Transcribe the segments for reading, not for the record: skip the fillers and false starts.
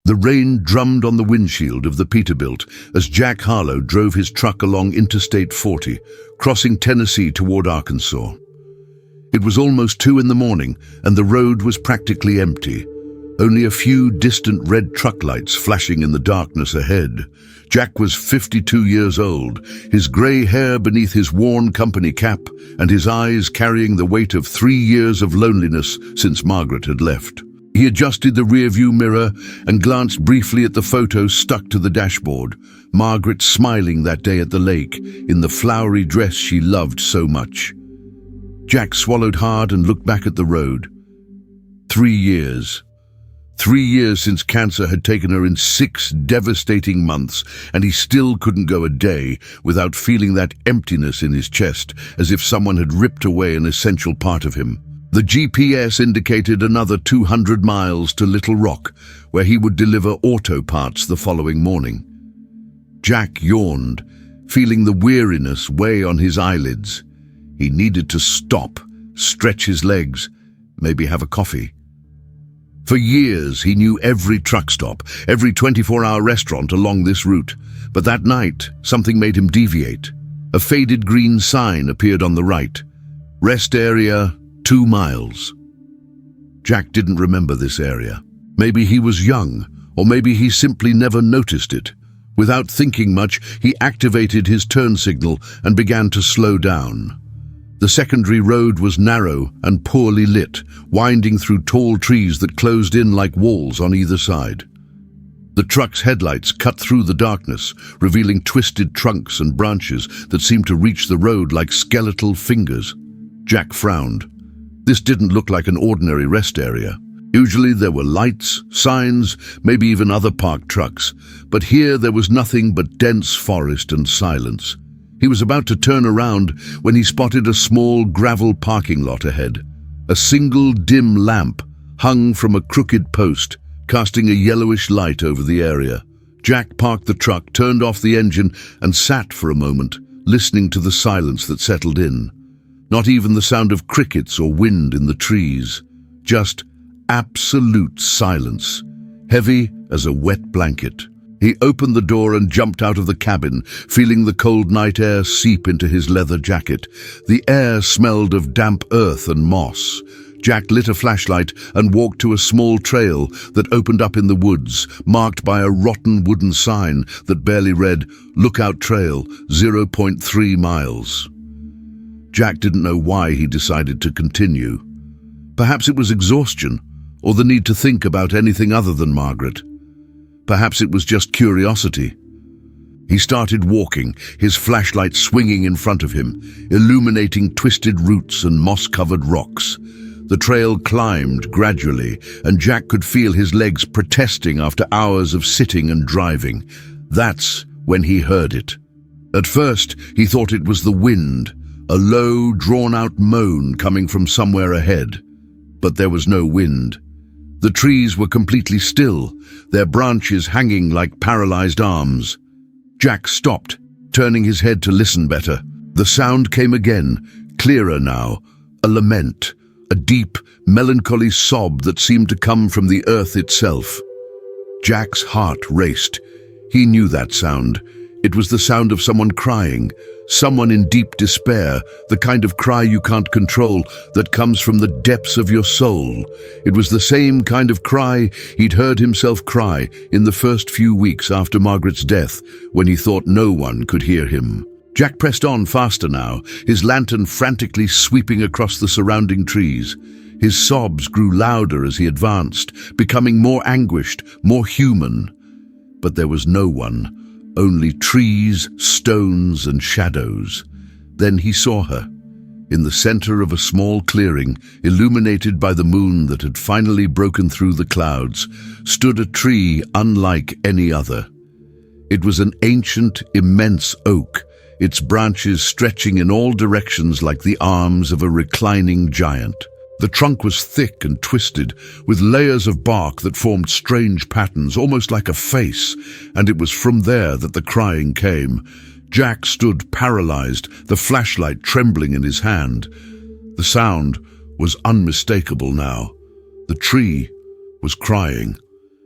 The rain drummed on the windshield of the Peterbilt as Jack Harlow drove his truck along Interstate 40, crossing Tennessee toward Arkansas. It was almost 2 in the morning, and the road was practically empty. Only a few distant red truck lights flashing in the darkness ahead. Jack was 52 years old, his grey hair beneath his worn company cap, and his eyes carrying the weight of 3 years of loneliness since Margaret had left. He adjusted the rearview mirror and glanced briefly at the photo stuck to the dashboard. Margaret smiling that day at the lake, in the flowery dress she loved so much. Jack swallowed hard and looked back at the road. 3 years. 3 years since cancer had taken her in 6 devastating months, and he still couldn't go a day without feeling that emptiness in his chest, as if someone had ripped away an essential part of him. The GPS indicated another 200 miles to Little Rock, where he would deliver auto parts the following morning. Jack yawned, feeling the weariness weigh on his eyelids. He needed to stop, stretch his legs, maybe have a coffee. For years, he knew every truck stop, every 24-hour restaurant along this route. But that night, something made him deviate. A faded green sign appeared on the right. Rest area, 2 miles. Jack didn't remember this area. Maybe he was young, or maybe he simply never noticed it. Without thinking much, he activated his turn signal and began to slow down. The secondary road was narrow and poorly lit, winding through tall trees that closed in like walls on either side. The truck's headlights cut through the darkness, revealing twisted trunks and branches that seemed to reach the road like skeletal fingers. Jack frowned. This didn't look like an ordinary rest area. Usually there were lights, signs, maybe even other parked trucks, but here there was nothing but dense forest and silence. He was about to turn around when he spotted a small gravel parking lot ahead. A single dim lamp hung from a crooked post, casting a yellowish light over the area. Jack parked the truck, turned off the engine, and sat for a moment, listening to the silence that settled in. Not even the sound of crickets or wind in the trees. Just absolute silence, heavy as a wet blanket. He opened the door and jumped out of the cabin, feeling the cold night air seep into his leather jacket. The air smelled of damp earth and moss. Jack lit a flashlight and walked to a small trail that opened up in the woods, marked by a rotten wooden sign that barely read, "Lookout Trail, 0.3 miles." Jack didn't know why he decided to continue. Perhaps it was exhaustion, or the need to think about anything other than Margaret. Perhaps it was just curiosity. He started walking, his flashlight swinging in front of him, illuminating twisted roots and moss-covered rocks. The trail climbed gradually, and Jack could feel his legs protesting after hours of sitting and driving. That's when he heard it. At first, he thought it was the wind, a low, drawn-out moan coming from somewhere ahead. But there was no wind. The trees were completely still, their branches hanging like paralyzed arms. Jack stopped, turning his head to listen better. The sound came again, clearer now, a lament, a deep, melancholy sob that seemed to come from the earth itself. Jack's heart raced. He knew that sound. It was the sound of someone crying, someone in deep despair, the kind of cry you can't control, that comes from the depths of your soul. It was the same kind of cry he'd heard himself cry in the first few weeks after Margaret's death, when he thought no one could hear him. Jack pressed on faster now, his lantern frantically sweeping across the surrounding trees. His sobs grew louder as he advanced, becoming more anguished, more human. But there was no one. Only trees, stones, and shadows. Then he saw her. In the center of a small clearing, illuminated by the moon that had finally broken through the clouds, stood a tree unlike any other. It was an ancient, immense oak, its branches stretching in all directions like the arms of a reclining giant. The trunk was thick and twisted, with layers of bark that formed strange patterns, almost like a face, and it was from there that the crying came. Jack stood paralyzed, the flashlight trembling in his hand. The sound was unmistakable now. The tree was crying,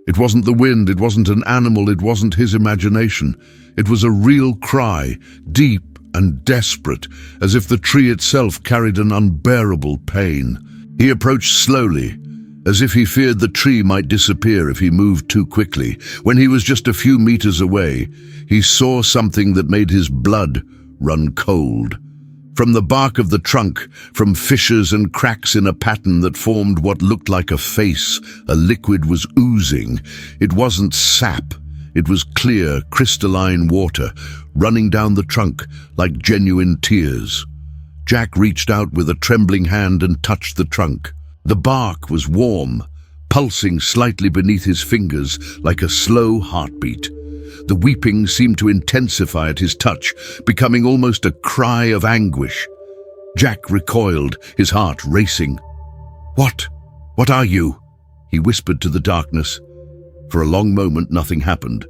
It wasn't the wind, it wasn't an animal, it wasn't his imagination. It was a real cry, deep and desperate, as if the tree itself carried an unbearable pain. He approached slowly, as if he feared the tree might disappear if he moved too quickly. When he was just a few meters away, he saw something that made his blood run cold. From the bark of the trunk, from fissures and cracks in a pattern that formed what looked like a face, a liquid was oozing. It wasn't sap. It was clear, crystalline water, running down the trunk like genuine tears. Jack reached out with a trembling hand and touched the trunk. The bark was warm, pulsing slightly beneath his fingers like a slow heartbeat. The weeping seemed to intensify at his touch, becoming almost a cry of anguish. Jack recoiled, his heart racing. "What? What are you?" he whispered to the darkness. For a long moment, nothing happened.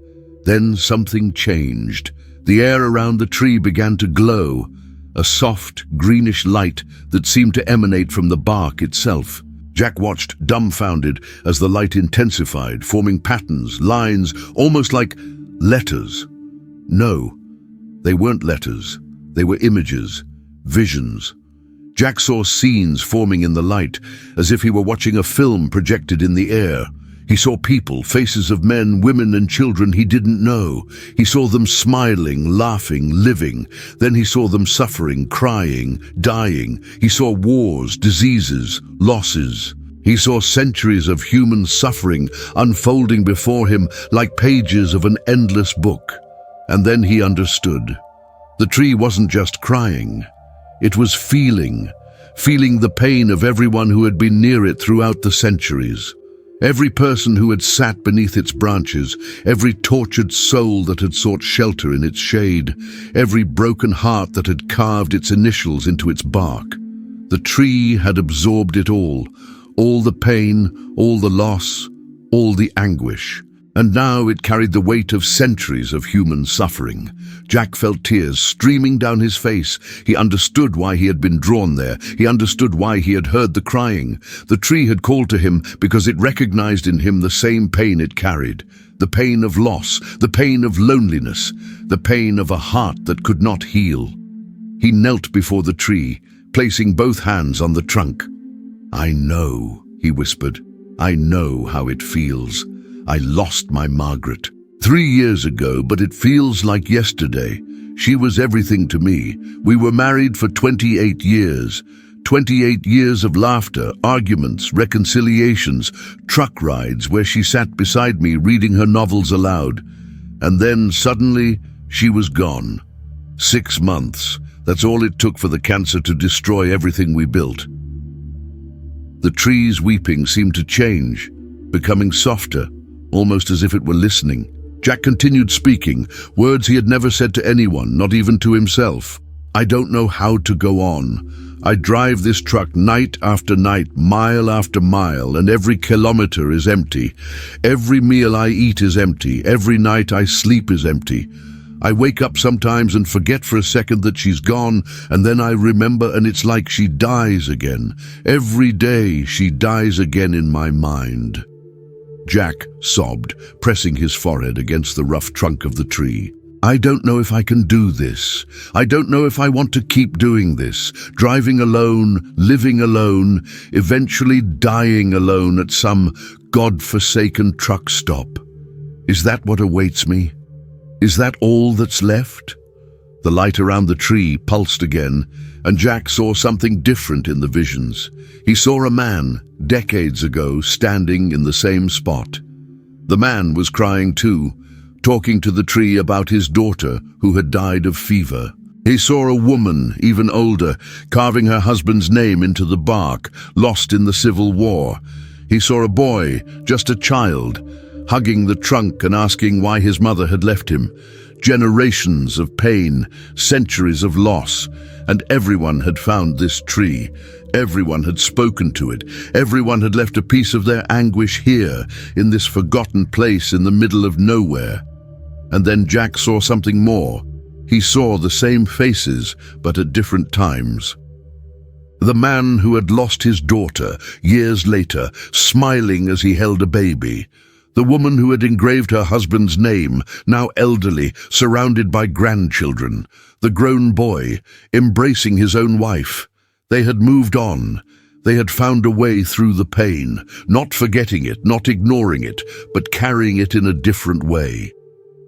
Then something changed. The air around the tree began to glow, a soft, greenish light that seemed to emanate from the bark itself. Jack watched, dumbfounded, as the light intensified, forming patterns, lines, almost like letters. No, they weren't letters. They were images, visions. Jack saw scenes forming in the light, as if he were watching a film projected in the air. He saw people, faces of men, women, and children he didn't know. He saw them smiling, laughing, living. Then he saw them suffering, crying, dying. He saw wars, diseases, losses. He saw centuries of human suffering unfolding before him like pages of an endless book. And then he understood. The tree wasn't just crying. It was feeling the pain of everyone who had been near it throughout the centuries. Every person who had sat beneath its branches, every tortured soul that had sought shelter in its shade, every broken heart that had carved its initials into its bark. The tree had absorbed it all the pain, all the loss, all the anguish. And now it carried the weight of centuries of human suffering. Jack felt tears streaming down his face. He understood why he had been drawn there. He understood why he had heard the crying. The tree had called to him because it recognized in him the same pain it carried. The pain of loss, the pain of loneliness, the pain of a heart that could not heal. He knelt before the tree, placing both hands on the trunk. "I know," he whispered. "I know how it feels. I lost my Margaret 3 years ago, but it feels like yesterday. She was everything to me. We were married for 28 years. 28 years of laughter, arguments, reconciliations, truck rides where she sat beside me reading her novels aloud. And then, suddenly, she was gone. 6 months. That's all it took for the cancer to destroy everything we built." The tree's weeping seemed to change, becoming softer, almost as if it were listening. Jack continued speaking, words he had never said to anyone, not even to himself. "I don't know how to go on. I drive this truck night after night, mile after mile, and every kilometer is empty. Every meal I eat is empty. Every night I sleep is empty. I wake up sometimes and forget for a second that she's gone, and then I remember and it's like she dies again. Every day she dies again in my mind." Jack sobbed, pressing his forehead against the rough trunk of the tree. "I don't know if I can do this. I don't know if I want to keep doing this. Driving alone, living alone, eventually dying alone at some God-forsaken truck stop. Is that what awaits me? Is that all that's left?" The light around the tree pulsed again, and Jack saw something different in the visions. He saw a man, decades ago, standing in the same spot. The man was crying too, talking to the tree about his daughter who had died of fever. He saw a woman, even older, carving her husband's name into the bark, lost in the Civil War. He saw a boy, just a child, hugging the trunk and asking why his mother had left him. Generations of pain, centuries of loss, and everyone had found this tree. Everyone had spoken to it. Everyone had left a piece of their anguish here, in this forgotten place in the middle of nowhere. And then Jack saw something more. He saw the same faces, but at different times. The man who had lost his daughter, years later, smiling as he held a baby. The woman who had engraved her husband's name, now elderly, surrounded by grandchildren. The grown boy, embracing his own wife. They had moved on. They had found a way through the pain, not forgetting it, not ignoring it, but carrying it in a different way.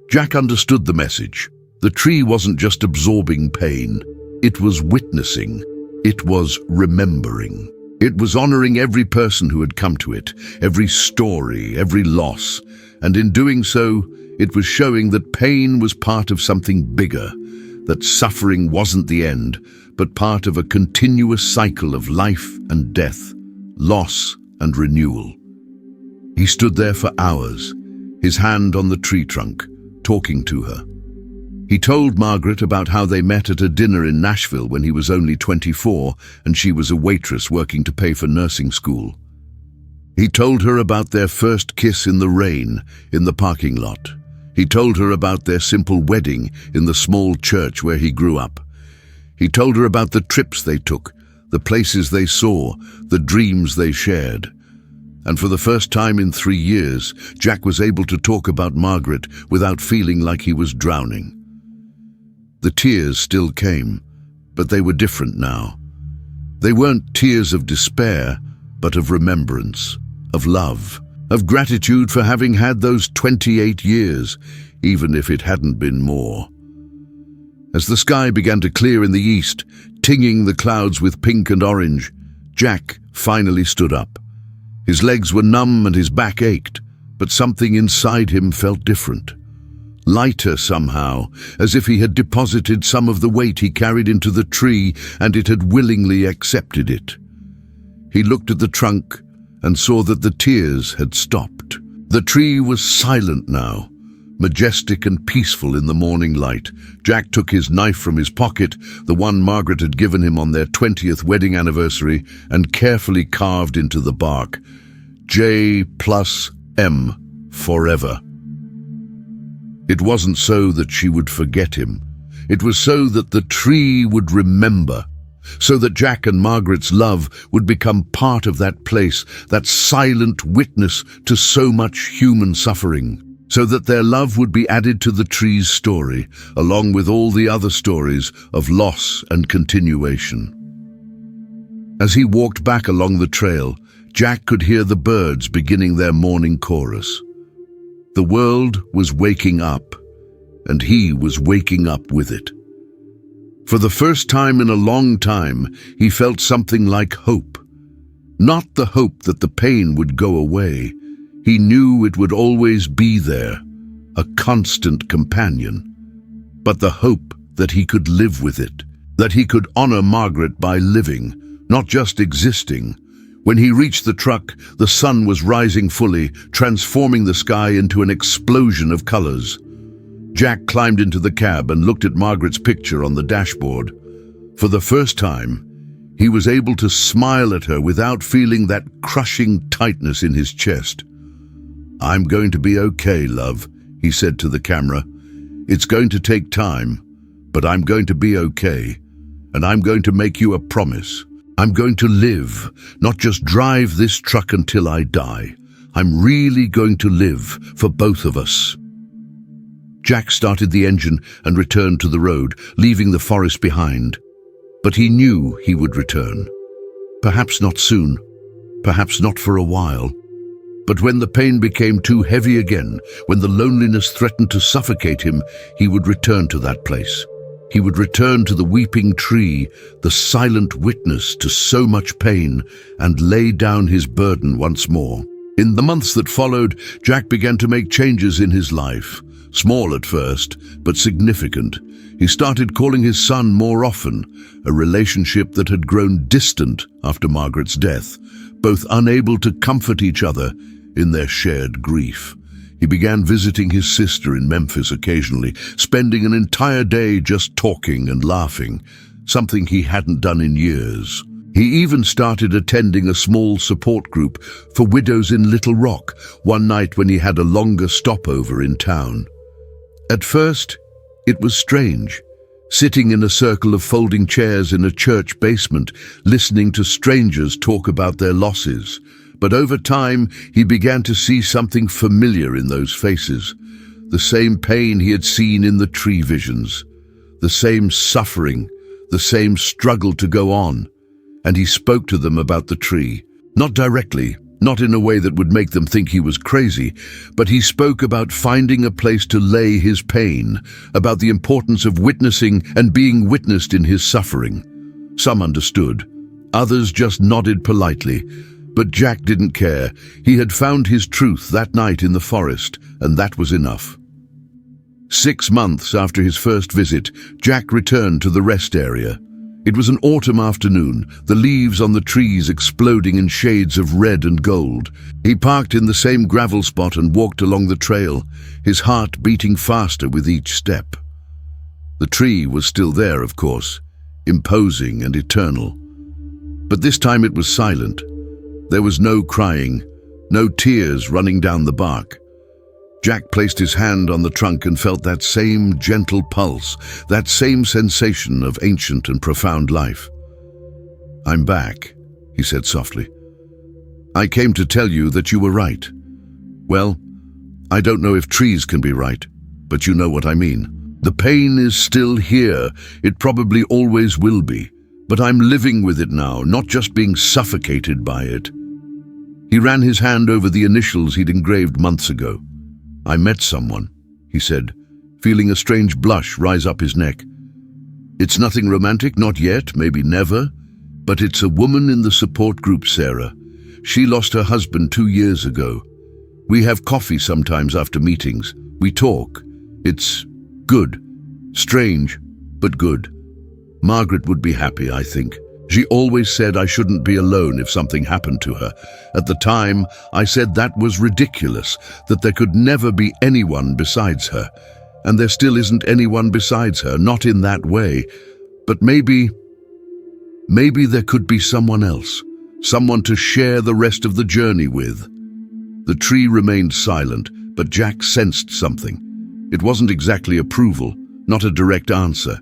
Jack understood the message. The tree wasn't just absorbing pain. It was witnessing. It was remembering. It was honoring every person who had come to it, every story, every loss. And in doing so, it was showing that pain was part of something bigger, that suffering wasn't the end, but part of a continuous cycle of life and death, loss and renewal. He stood there for hours, his hand on the tree trunk, talking to her. He told Margaret about how they met at a dinner in Nashville when he was only 24 and she was a waitress working to pay for nursing school. He told her about their first kiss in the rain in the parking lot. He told her about their simple wedding in the small church where he grew up. He told her about the trips they took, the places they saw, the dreams they shared. And for the first time in 3 years, Jack was able to talk about Margaret without feeling like he was drowning. The tears still came, but they were different now. They weren't tears of despair, but of remembrance, of love, of gratitude for having had those 28 years, even if it hadn't been more. As the sky began to clear in the east, tinging the clouds with pink and orange, Jack finally stood up. His legs were numb and his back ached, but something inside him felt different. Lighter somehow, as if he had deposited some of the weight he carried into the tree and it had willingly accepted it. He looked at the trunk and saw that the tears had stopped. The tree was silent now, majestic and peaceful in the morning light. Jack took his knife from his pocket, the one Margaret had given him on their 20th wedding anniversary, and carefully carved into the bark, J+M, forever. It wasn't so that she would forget him. It was so that the tree would remember, so that Jack and Margaret's love would become part of that place, that silent witness to so much human suffering, so that their love would be added to the tree's story, along with all the other stories of loss and continuation. As he walked back along the trail, Jack could hear the birds beginning their morning chorus. The world was waking up, and he was waking up with it. For the first time in a long time, he felt something like hope. Not the hope that the pain would go away. He knew it would always be there, a constant companion. But the hope that he could live with it, that he could honor Margaret by living, not just existing. When he reached the truck, the sun was rising fully, transforming the sky into an explosion of colors. Jack climbed into the cab and looked at Margaret's picture on the dashboard. For the first time, he was able to smile at her without feeling that crushing tightness in his chest. "I'm going to be okay, love," he said to the camera. "It's going to take time, but I'm going to be okay, and I'm going to make you a promise. I'm going to live, not just drive this truck until I die. I'm really going to live for both of us." Jack started the engine and returned to the road, leaving the forest behind. But he knew he would return. Perhaps not soon, perhaps not for a while. But when the pain became too heavy again, when the loneliness threatened to suffocate him, he would return to that place. He would return to the weeping tree, the silent witness to so much pain, and lay down his burden once more. In the months that followed, Jack began to make changes in his life. Small at first, but significant. He started calling his son more often, a relationship that had grown distant after Margaret's death, both unable to comfort each other in their shared grief. He began visiting his sister in Memphis occasionally, spending an entire day just talking and laughing, something he hadn't done in years. He even started attending a small support group for widows in Little Rock one night when he had a longer stopover in town. At first, it was strange, sitting in a circle of folding chairs in a church basement, listening to strangers talk about their losses. But over time, he began to see something familiar in those faces. The same pain he had seen in the tree visions. The same suffering, the same struggle to go on. And he spoke to them about the tree. Not directly, not in a way that would make them think he was crazy, but he spoke about finding a place to lay his pain, about the importance of witnessing and being witnessed in his suffering. Some understood. Others just nodded politely. But Jack didn't care. He had found his truth that night in the forest, and that was enough. 6 months after his first visit, Jack returned to the rest area. It was an autumn afternoon, the leaves on the trees exploding in shades of red and gold. He parked in the same gravel spot and walked along the trail, his heart beating faster with each step. The tree was still there, of course, imposing and eternal. But this time it was silent. There was no crying, no tears running down the bark. Jack placed his hand on the trunk and felt that same gentle pulse, that same sensation of ancient and profound life. "I'm back," he said softly. "I came to tell you that you were right. Well, I don't know if trees can be right, but you know what I mean. The pain is still here. It probably always will be. But I'm living with it now, not just being suffocated by it." He ran his hand over the initials he'd engraved months ago. "I met someone," he said, feeling a strange blush rise up his neck. "It's nothing romantic, not yet, maybe never, but it's a woman in the support group, Sarah. She lost her husband 2 years ago. We have coffee sometimes after meetings. We talk. It's good. Strange, but good. Margaret would be happy, I think. She always said I shouldn't be alone if something happened to her. At the time, I said that was ridiculous, that there could never be anyone besides her. And there still isn't anyone besides her, not in that way. But maybe there could be someone else, someone to share the rest of the journey with." The tree remained silent, but Jack sensed something. It wasn't exactly approval, not a direct answer.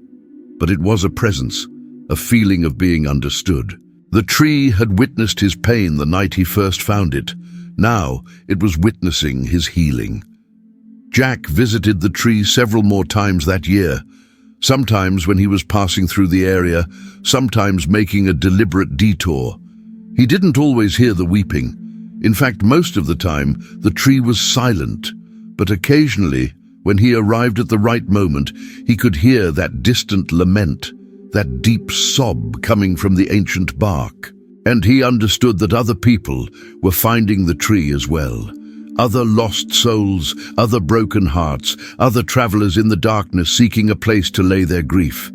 But it was a presence, a feeling of being understood. The tree had witnessed his pain the night he first found it. Now it was witnessing his healing. Jack visited the tree several more times that year, sometimes when he was passing through the area, sometimes making a deliberate detour. He didn't always hear the weeping. In fact, most of the time, the tree was silent, but occasionally, when he arrived at the right moment, he could hear that distant lament, that deep sob coming from the ancient bark. And he understood that other people were finding the tree as well. Other lost souls, other broken hearts, other travelers in the darkness seeking a place to lay their grief.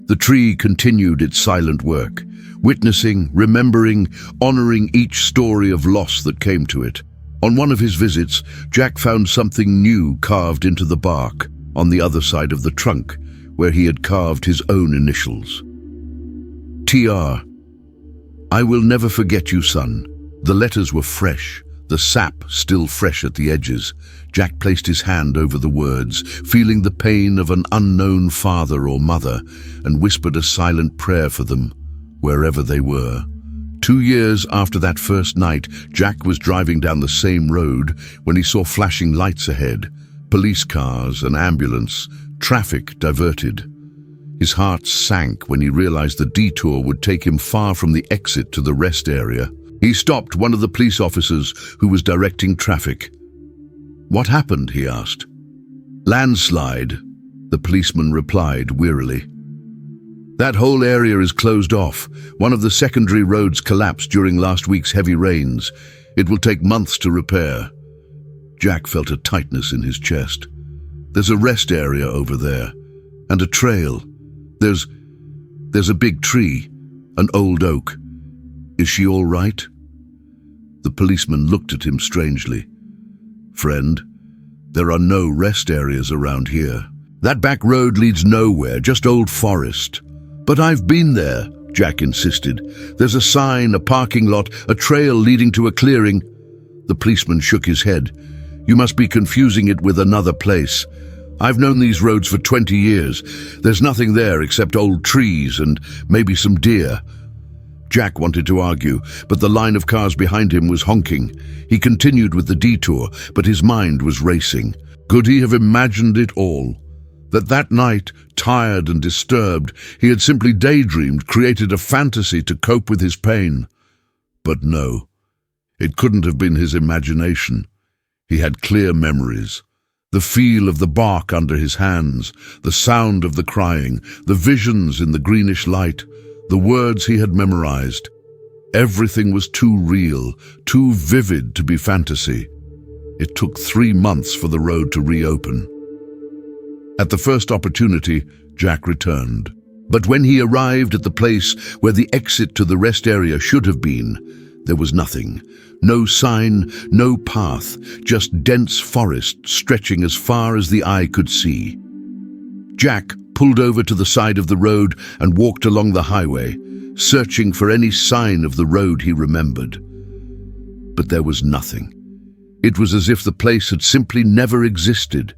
The tree continued its silent work, witnessing, remembering, honoring each story of loss that came to it. On one of his visits, Jack found something new carved into the bark on the other side of the trunk, where he had carved his own initials. TR. "I will never forget you, son." The letters were fresh, the sap still fresh at the edges. Jack placed his hand over the words, feeling the pain of an unknown father or mother, and whispered a silent prayer for them, wherever they were. 2 years after that first night, Jack was driving down the same road when he saw flashing lights ahead, police cars, an ambulance, traffic diverted. His heart sank when he realized the detour would take him far from the exit to the rest area. He stopped one of the police officers who was directing traffic. "What happened?" he asked. "Landslide," the policeman replied wearily. "That whole area is closed off. One of the secondary roads collapsed during last week's heavy rains. It will take months to repair." Jack felt a tightness in his chest. "There's a rest area over there, and a trail. There's a big tree, an old oak. Is she all right?" The policeman looked at him strangely. "Friend, there are no rest areas around here. That back road leads nowhere, just old forest." "But I've been there," Jack insisted. "There's a sign, a parking lot, a trail leading to a clearing." The policeman shook his head. "You must be confusing it with another place. I've known these roads for 20 years. There's nothing there except old trees and maybe some deer." Jack wanted to argue, but the line of cars behind him was honking. He continued with the detour, but his mind was racing. Could he have imagined it all? That night, tired and disturbed, he had simply daydreamed, created a fantasy to cope with his pain. But no, it couldn't have been his imagination. He had clear memories. The feel of the bark under his hands, the sound of the crying, the visions in the greenish light, the words he had memorized. Everything was too real, too vivid to be fantasy. It took 3 months for the road to reopen. At the first opportunity, Jack returned. But when he arrived at the place where the exit to the rest area should have been, there was nothing. No sign, no path, just dense forest stretching as far as the eye could see. Jack pulled over to the side of the road and walked along the highway, searching for any sign of the road he remembered. But there was nothing. It was as if the place had simply never existed.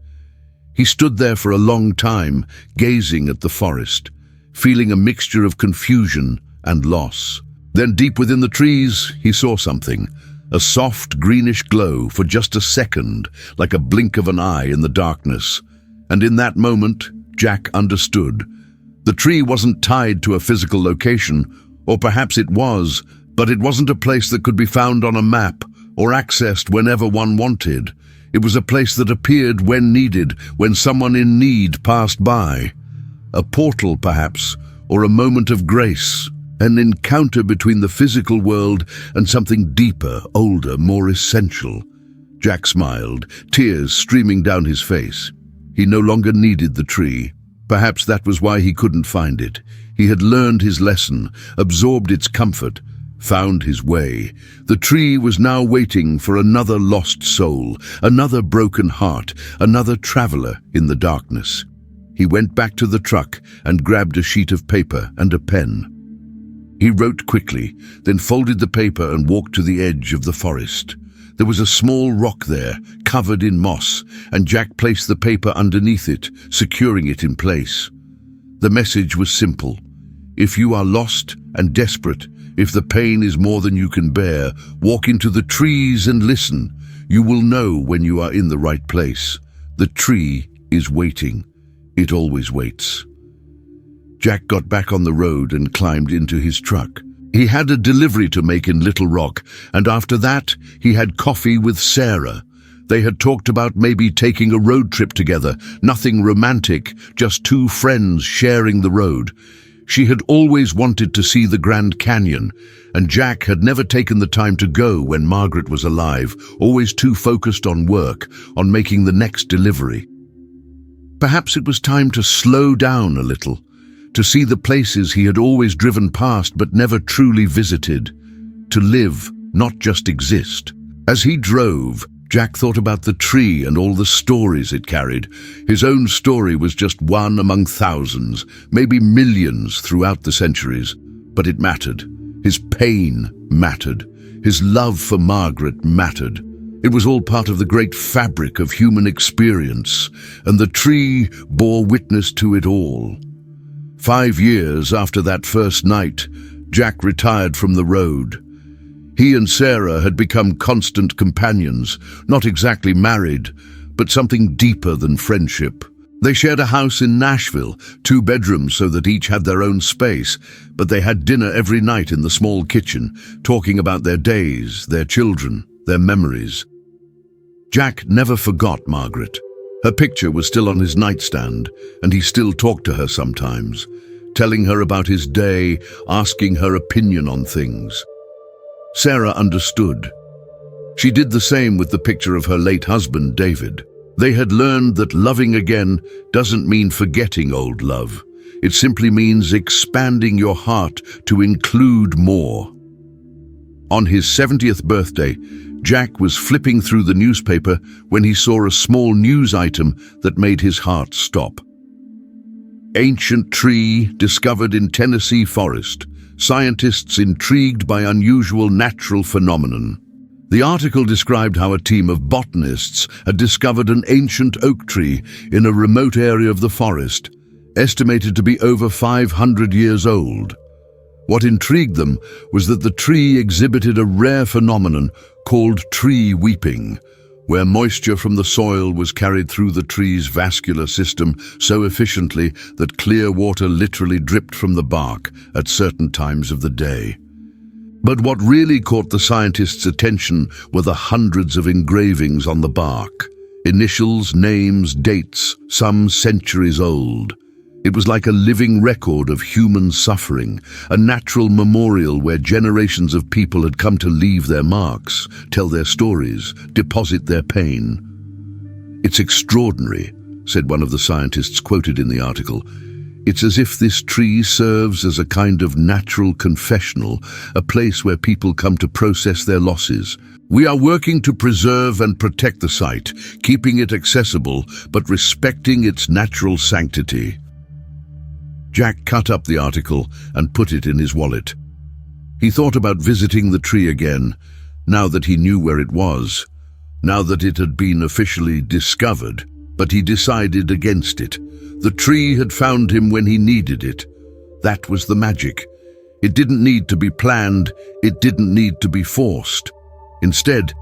He stood there for a long time, gazing at the forest, feeling a mixture of confusion and loss. Then deep within the trees, he saw something, a soft greenish glow for just a second, like a blink of an eye in the darkness. And in that moment, Jack understood. The tree wasn't tied to a physical location, or perhaps it was, but it wasn't a place that could be found on a map or accessed whenever one wanted. It was a place that appeared when needed, when someone in need passed by. A portal, perhaps, or a moment of grace, an encounter between the physical world and something deeper, older, more essential. Jack smiled, tears streaming down his face. He no longer needed the tree. Perhaps that was why he couldn't find it. He had learned his lesson, absorbed its comfort, found his way. The tree was now waiting for another lost soul, another broken heart, another traveler in the darkness. He went back to the truck and grabbed a sheet of paper and a pen. He wrote quickly, then folded the paper and walked to the edge of the forest. There was a small rock there, covered in moss, and Jack placed the paper underneath it, securing it in place. The message was simple. If you are lost and desperate, if the pain is more than you can bear, walk into the trees and listen. You will know when you are in the right place. The tree is waiting. It always waits. Jack got back on the road and climbed into his truck. He had a delivery to make in Little Rock, and after that, he had coffee with Sarah. They had talked about maybe taking a road trip together, nothing romantic, just two friends sharing the road. She had always wanted to see the Grand Canyon, and Jack had never taken the time to go when Margaret was alive, always too focused on work, on making the next delivery. Perhaps it was time to slow down a little, to see the places he had always driven past but never truly visited, to live, not just exist. As he drove, Jack thought about the tree and all the stories it carried. His own story was just one among thousands, maybe millions throughout the centuries, but it mattered. His pain mattered. His love for Margaret mattered. It was all part of the great fabric of human experience, and the tree bore witness to it all. 5 years after that first night, Jack retired from the road. He and Sarah had become constant companions, not exactly married, but something deeper than friendship. They shared a house in Nashville, 2 bedrooms so that each had their own space, but they had dinner every night in the small kitchen, talking about their days, their children, their memories. Jack never forgot Margaret. Her picture was still on his nightstand, and he still talked to her sometimes, telling her about his day, asking her opinion on things. Sarah understood. She did the same with the picture of her late husband, David. They had learned that loving again doesn't mean forgetting old love. It simply means expanding your heart to include more. On his 70th birthday, Jack was flipping through the newspaper when he saw a small news item that made his heart stop. Ancient tree discovered in Tennessee forest. Scientists intrigued by unusual natural phenomenon. The article described how a team of botanists had discovered an ancient oak tree in a remote area of the forest, estimated to be over 500 years old. What intrigued them was that the tree exhibited a rare phenomenon called tree weeping, where moisture from the soil was carried through the tree's vascular system so efficiently that clear water literally dripped from the bark at certain times of the day. But what really caught the scientists' attention were the hundreds of engravings on the bark. Initials, names, dates, some centuries old. It was like a living record of human suffering, a natural memorial where generations of people had come to leave their marks, tell their stories, deposit their pain. "It's extraordinary," said one of the scientists quoted in the article. "It's as if this tree serves as a kind of natural confessional, a place where people come to process their losses. We are working to preserve and protect the site, keeping it accessible but respecting its natural sanctity." Jack cut up the article and put it in his wallet. He thought about visiting the tree again, now that he knew where it was, now that it had been officially discovered, but he decided against it. The tree had found him when he needed it. That was the magic. It didn't need to be planned, it didn't need to be forced. Instead,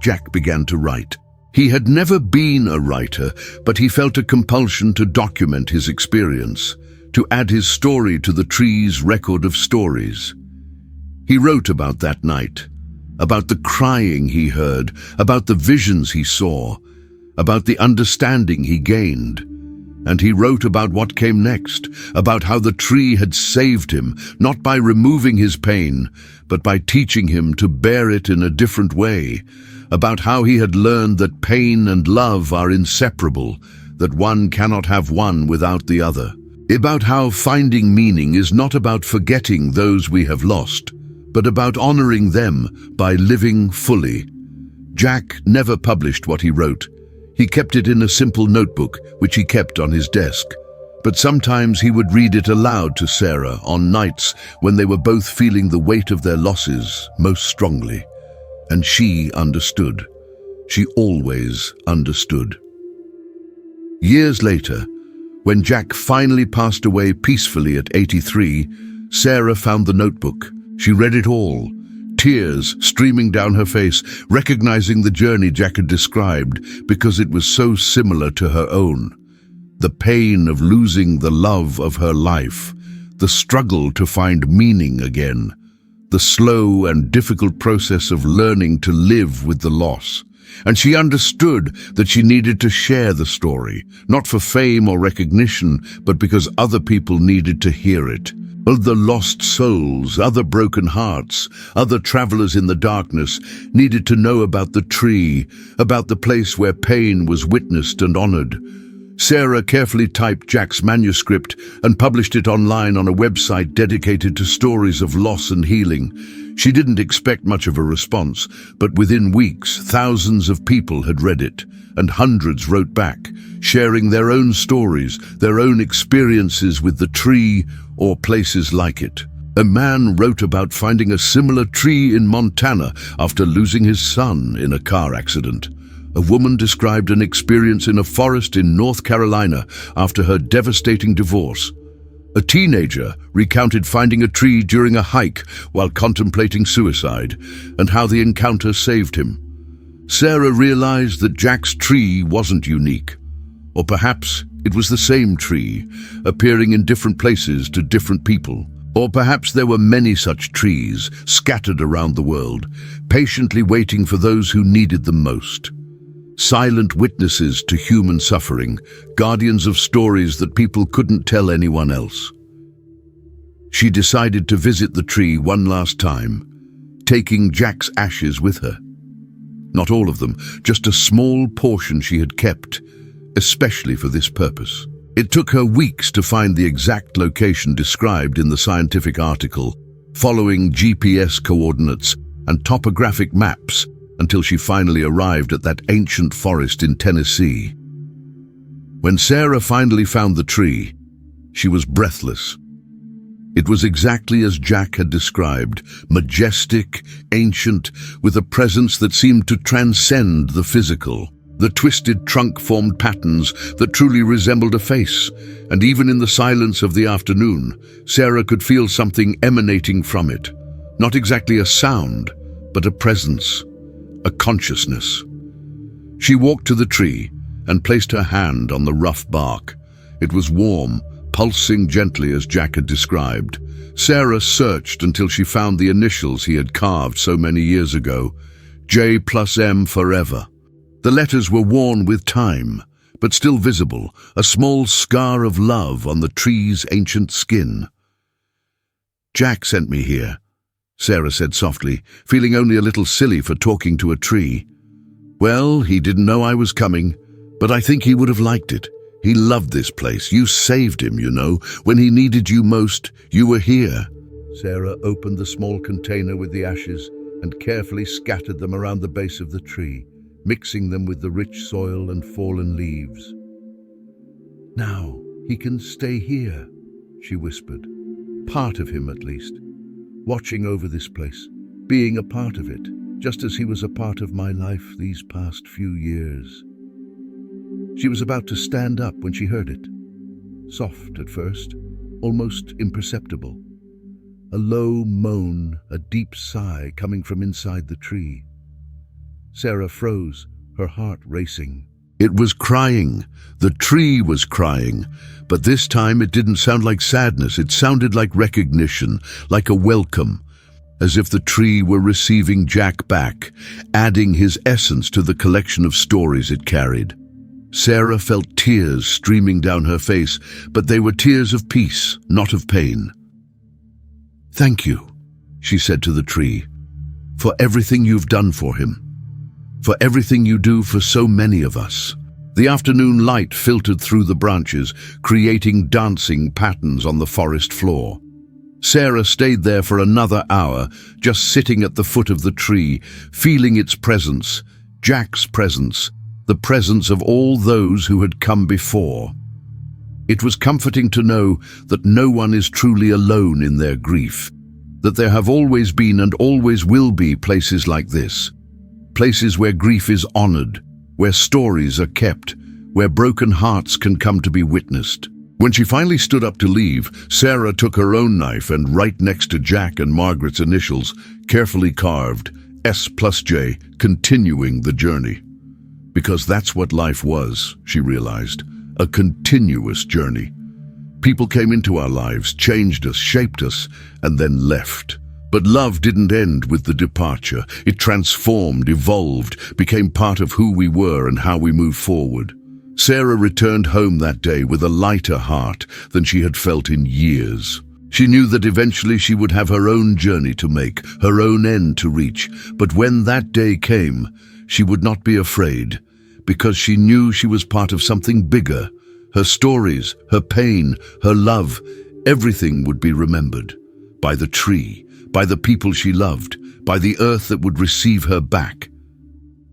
Jack began to write. He had never been a writer, but he felt a compulsion to document his experience, to add his story to the tree's record of stories. He wrote about that night, about the crying he heard, about the visions he saw, about the understanding he gained. And he wrote about what came next, about how the tree had saved him, not by removing his pain, but by teaching him to bear it in a different way, about how he had learned that pain and love are inseparable, that one cannot have one without the other, about how finding meaning is not about forgetting those we have lost, but about honoring them by living fully. Jack never published what he wrote. He kept it in a simple notebook, which he kept on his desk. But sometimes he would read it aloud to Sarah on nights when they were both feeling the weight of their losses most strongly. And she understood. She always understood. Years later, when Jack finally passed away peacefully at 83, Sarah found the notebook. She read it all, tears streaming down her face, recognizing the journey Jack had described because it was so similar to her own. The pain of losing the love of her life, the struggle to find meaning again, the slow and difficult process of learning to live with the loss. And she understood that she needed to share the story, not for fame or recognition, but because other people needed to hear it. Other lost souls, other broken hearts, other travelers in the darkness needed to know about the tree, about the place where pain was witnessed and honored. Sarah carefully typed Jack's manuscript and published it online on a website dedicated to stories of loss and healing. She didn't expect much of a response, but within weeks, thousands of people had read it, and hundreds wrote back, sharing their own stories, their own experiences with the tree or places like it. A man wrote about finding a similar tree in Montana after losing his son in a car accident. A woman described an experience in a forest in North Carolina after her devastating divorce. A teenager recounted finding a tree during a hike while contemplating suicide, and how the encounter saved him. Sarah realized that Jack's tree wasn't unique. Or perhaps it was the same tree, appearing in different places to different people. Or perhaps there were many such trees scattered around the world, patiently waiting for those who needed them most. Silent witnesses to human suffering, guardians of stories that people couldn't tell anyone else. She decided to visit the tree one last time, taking Jack's ashes with her. Not all of them, just a small portion she had kept, especially for this purpose. It took her weeks to find the exact location described in the scientific article, following GPS coordinates and topographic maps until she finally arrived at that ancient forest in Tennessee. When Sarah finally found the tree, she was breathless. It was exactly as Jack had described, majestic, ancient, with a presence that seemed to transcend the physical. The twisted trunk formed patterns that truly resembled a face, and even in the silence of the afternoon, Sarah could feel something emanating from it. Not exactly a sound, but a presence, a consciousness. She walked to the tree and placed her hand on the rough bark. It was warm, pulsing gently as Jack had described. Sarah searched until she found the initials he had carved so many years ago, J+M forever. The letters were worn with time, but still visible, a small scar of love on the tree's ancient skin. "Jack sent me here," Sarah said softly, feeling only a little silly for talking to a tree. "Well, he didn't know I was coming, but I think he would have liked it. He loved this place. You saved him, you know. When he needed you most, you were here." Sarah opened the small container with the ashes and carefully scattered them around the base of the tree, mixing them with the rich soil and fallen leaves. "Now he can stay here," she whispered. "Part of him, at least. Watching over this place, being a part of it, just as he was a part of my life these past few years." She was about to stand up when she heard it. Soft at first, almost imperceptible. A low moan, a deep sigh coming from inside the tree. Sarah froze, her heart racing. It was crying. The tree was crying. But this time it didn't sound like sadness. It sounded like recognition, like a welcome, as if the tree were receiving Jack back, adding his essence to the collection of stories it carried. Sarah felt tears streaming down her face, but they were tears of peace, not of pain. "Thank you," she said to the tree, "for everything you've done for him, for everything you do for so many of us." The afternoon light filtered through the branches, creating dancing patterns on the forest floor. Sarah stayed there for another hour, just sitting at the foot of the tree, feeling its presence, Jack's presence, the presence of all those who had come before. It was comforting to know that no one is truly alone in their grief, that there have always been and always will be places like this, places where grief is honored, where stories are kept, where broken hearts can come to be witnessed. When she finally stood up to leave, Sarah took her own knife and right next to Jack and Margaret's initials, carefully carved, S+J, continuing the journey. Because that's what life was, she realized, a continuous journey. People came into our lives, changed us, shaped us, and then left. But love didn't end with the departure. It transformed, evolved, became part of who we were and how we moved forward. Sarah returned home that day with a lighter heart than she had felt in years. She knew that eventually she would have her own journey to make, her own end to reach. But when that day came, she would not be afraid, because she knew she was part of something bigger. Her stories, her pain, her love, everything would be remembered. By the tree, by the people she loved, by the earth that would receive her back.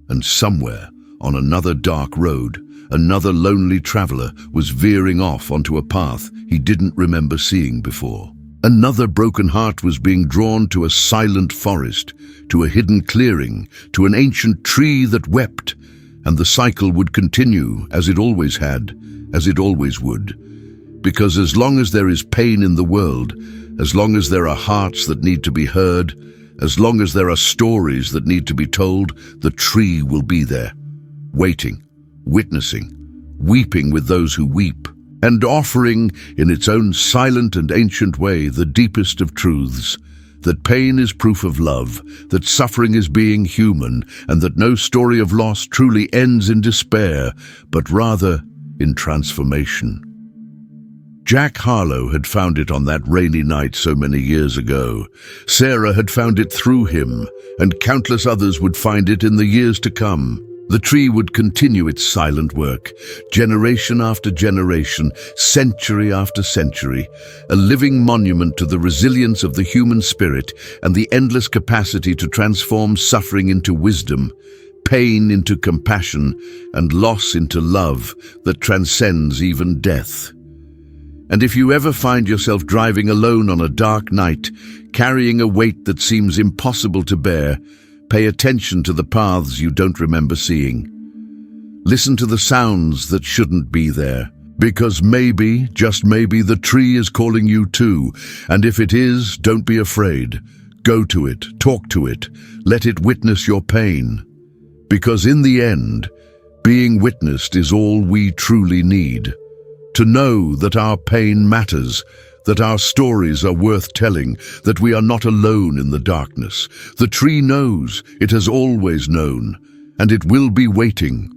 And somewhere, on another dark road, another lonely traveler was veering off onto a path he didn't remember seeing before. Another broken heart was being drawn to a silent forest, to a hidden clearing, to an ancient tree that wept, and the cycle would continue as it always had, as it always would. Because as long as there is pain in the world, as long as there are hearts that need to be heard, as long as there are stories that need to be told, the tree will be there, waiting, witnessing, weeping with those who weep, and offering, in its own silent and ancient way, the deepest of truths, that pain is proof of love, that suffering is being human, and that no story of loss truly ends in despair, but rather in transformation. Jack Harlow had found it on that rainy night so many years ago. Sarah had found it through him, and countless others would find it in the years to come. The tree would continue its silent work, generation after generation, century after century, a living monument to the resilience of the human spirit and the endless capacity to transform suffering into wisdom, pain into compassion, and loss into love that transcends even death. And if you ever find yourself driving alone on a dark night, carrying a weight that seems impossible to bear, pay attention to the paths you don't remember seeing. Listen to the sounds that shouldn't be there. Because maybe, just maybe, the tree is calling you too. And if it is, don't be afraid. Go to it, talk to it, let it witness your pain. Because in the end, being witnessed is all we truly need. To know that our pain matters, that our stories are worth telling, that we are not alone in the darkness. The tree knows, it has always known, and it will be waiting,